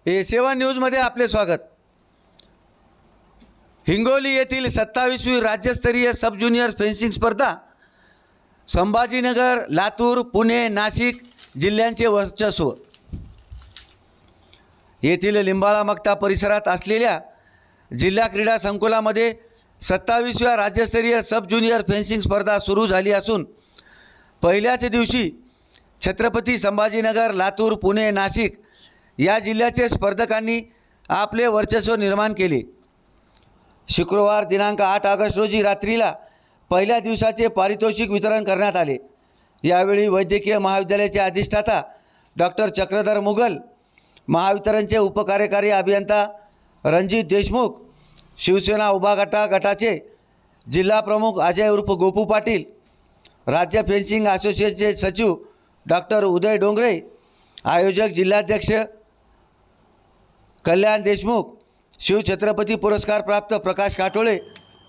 सेवा न्यूजमध्ये आपले स्वागत। हिंगोली येथील 27वी राज्यस्तरीय सब ज्युनियर फेन्सिंग स्पर्धा संभाजीनगर, लातूर, पुणे, नाशिक जिल्ह्यांचे वर्चस्व। येथील लिंबाळा मक्ता परिसरात असलेल्या जिल्हा क्रीडा संकुलामध्ये 27व्या राज्यस्तरीय सब ज्युनियर फेन्सिंग स्पर्धा सुरू झाली असून पहिल्याच दिवशी छत्रपती संभाजीनगर, लातूर, पुणे, नाशिक या जिल्ह्याचे स्पर्धकांनी आपले वर्चस्व निर्माण केले। शुक्रवार दिनांक 8 ऑगस्ट रोजी रात्रीला पहिल्या दिवसाचे पारितोषिक वितरण करण्यात आले। यावेळी वैद्यकीय महाविद्यालयाचे अधिष्ठाता डॉक्टर चक्रधर मुघल, महावितरणचे उपकार्यकारी अभियंता रणजित देशमुख, शिवसेना उभा गटाचे जिल्हा प्रमुख अजय उर्फ गोपू पाटील, राज्य फेन्सिंग असोसिएशनचे सचिव डॉक्टर उदय डोंगरे, आयोजक जिल्हाध्यक्ष कल्याण देशमुख, शिवछत्रपती पुरस्कार प्राप्त प्रकाश काटोळे,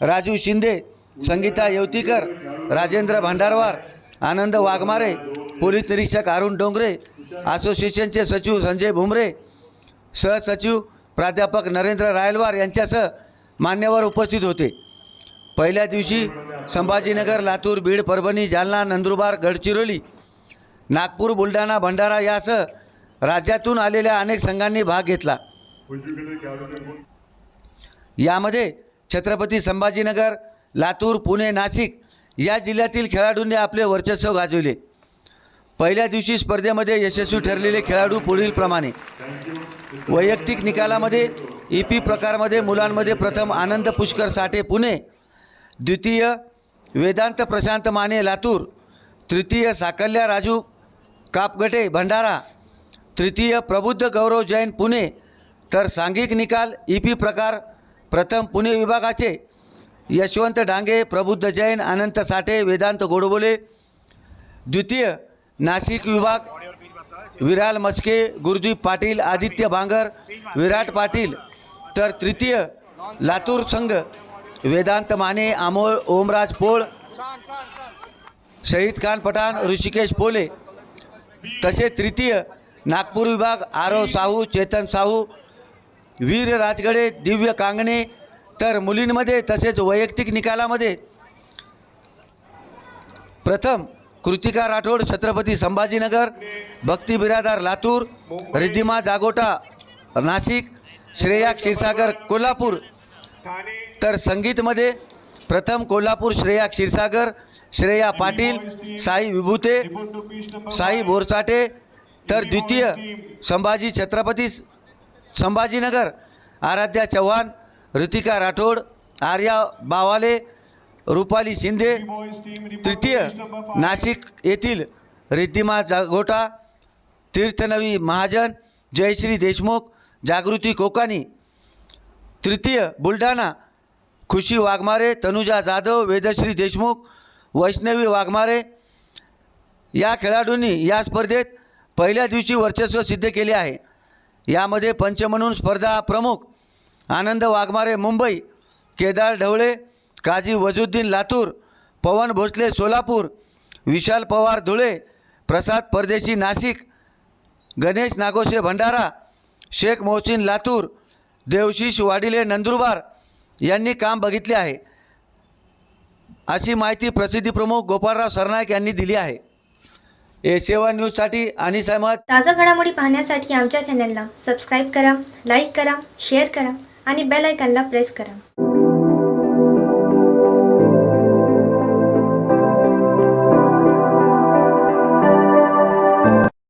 राजू शिंदे, संगीता येवतीकर, राजेंद्र भांडारवार, आनंद वाघमारे, पोलीस निरीक्षक अरुण डोंगरे, असोसिएशनचे सचिव संजय भुमरे, सहसचिव प्राध्यापक नरेंद्र रायलवार यांच्यासह मान्यवर उपस्थित होते। पहिल्या दिवशी संभाजीनगर, लातूर, बीड, परभणी, जालना, नंदुरबार, गडचिरोली, नागपूर, बुलढाणा, भंडारा यासह राज्यातून आलेल्या अनेक संघांनी भाग घेतला। यामध्ये छत्रपती संभाजीनगर, लातूर, पुणे, नाशिक या जिल्ह्यातील खेळाडूंनी आपले वर्चस्व गाजविले। पहिल्या दिवशी स्पर्धेमध्ये यशस्वी ठरलेले खेळाडू पुढीलप्रमाणे: वैयक्तिक निकालामध्ये ईपी प्रकारमध्ये मुलांमध्ये प्रथम आनंद पुष्कर साठे पुणे, द्वितीय वेदांत प्रशांत माने लातूर, तृतीय साकल्या राजू कापगटे भंडारा, तृतीय प्रबुद्ध गौरव जैन पुणे। तर सांघिक निकाल ईपी प्रकार प्रथम पुणे विभागाचे यशवंत डांगे, प्रबुद्ध जैन, अनंत साठे, वेदांत गोडबोले, द्वितीय नाशिक विभाग विराल मस्के, गुरुदीप पाटील, आदित्य भांगर, विराट पाटील। तर तृतीय लातूर संघ वेदांत माने, अमोल ओमराज पोळ, शहीद खान पठाण, ऋषिकेश पोले। तसेच तृतीय नागपूर विभाग आरव साहू, चेतन साहू, वीर राजगडे, दिव्य कांगणे। तर मुलींमध्ये तसेच वैयक्तिक निकालामध्ये प्रथम कृतिका राठोड छत्रपती संभाजीनगर, भक्ती बिरादार लातूर, रिद्धिमा जागोटा नाशिक, श्रेया क्षीरसागर कोल्हापूर। तर संगीतमध्ये प्रथम कोल्हापूर श्रेया क्षीरसागर, श्रेया पाटील, साई विभूते, साई बोरसाटे। तर द्वितीय संभाजी छत्रपती संभाजीनगर आराध्या चव्हाण, ऋतिका राठोड, आर्या बावाले, रुपाली शिंदे। तृतीय नाशिक येथील रिद्धिमा जागोटा, तीर्थनवी महाजन, जयश्री देशमुख, जागृती कोकानी। तृतीय बुलढाणा खुशी वाघमारे, तनुजा जाधव, वेदश्री देशमुख, वैष्णवी वाघमारे। या खेळाडूंनी या स्पर्धेत पहिल्या दिवशी वर्चस्व सिद्ध केले आहे। यामध्ये पंच म्हणून स्पर्धा प्रमुख आनंद वाघमारे मुंबई, केदार ढवळे, काजी वजुद्दीन लातूर, पवन भोसले सोलापूर, विशाल पवार धुळे, प्रसाद परदेशी नाशिक, गणेश नागोसे भंडारा, शेख मोहसिन लातूर, देवशिष वाडिले नंदुरबार यांनी काम बघितले आहे, अशी माहिती प्रसिद्धी प्रमुख गोपाळराव सरनाईक यांनी दिली आहे। सेवा न्यूजसाठी अनिस अहमद। ताजा घडामोडी पाहण्यासाठी आमच्या चॅनलला सबस्क्राईब करा, लाईक करा, शेअर करा आणि बेल आयकॉनला प्रेस करा।